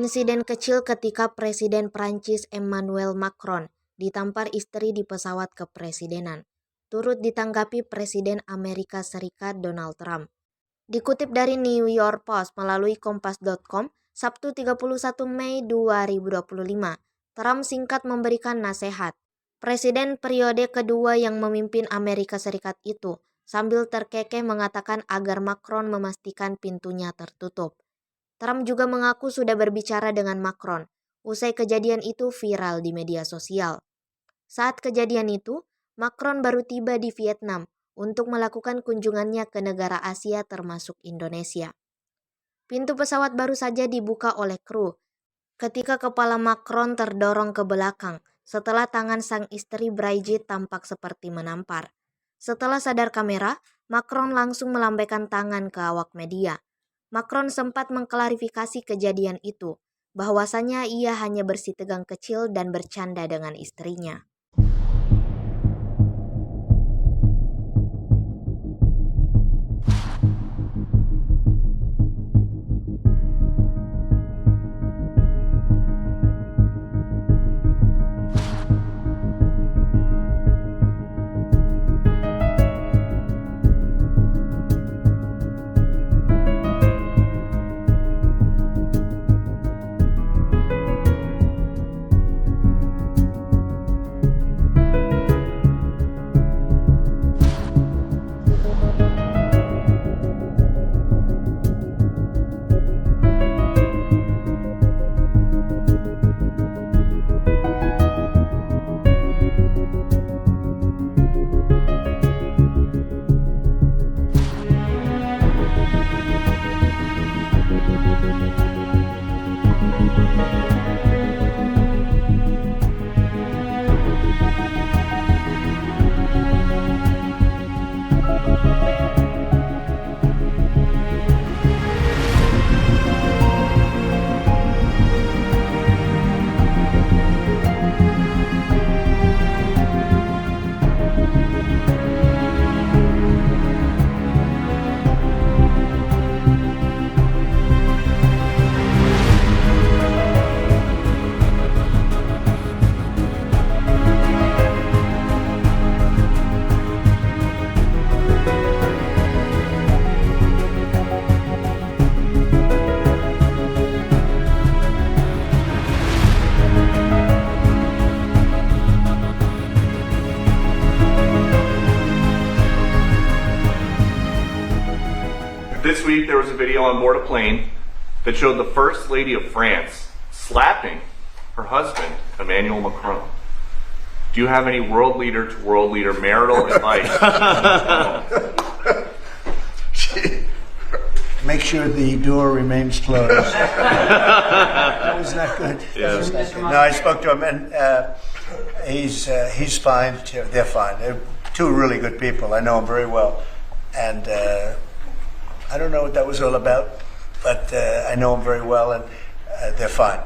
Insiden kecil ketika Presiden Prancis Emmanuel Macron ditampar istri di pesawat kepresidenan, turut ditanggapi Presiden Amerika Serikat Donald Trump. Dikutip dari New York Post melalui kompas.com, Sabtu 31 Mei 2025, Trump singkat memberikan nasihat. Presiden periode kedua yang memimpin Amerika Serikat itu sambil terkekeh mengatakan agar Macron memastikan pintunya tertutup. Trump juga mengaku sudah berbicara dengan Macron. Usai kejadian itu viral di media sosial. Saat kejadian itu, Macron baru tiba di Vietnam untuk melakukan kunjungannya ke negara Asia termasuk Indonesia. Pintu pesawat baru saja dibuka oleh kru ketika kepala Macron terdorong ke belakang setelah tangan sang istri Brigitte tampak seperti menampar. Setelah sadar kamera, Macron langsung melambaikan tangan ke awak media. Macron sempat mengklarifikasi kejadian itu, bahwasanya ia hanya bersitegang kecil dan bercanda dengan istrinya. This week there was a video on board a plane that showed the First Lady of France slapping her husband, Emmanuel Macron. Do you have any world leader to world leader marital advice? Make sure the door remains closed. That was not good. Yeah. No, I spoke to him, and he's fine. They're fine. They're two really good people. I know them very well, and I don't know what that was all about, but I know them very well, and they're fine.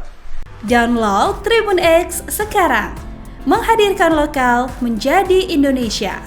Download Tribun X sekarang, menghadirkan lokal menjadi Indonesia.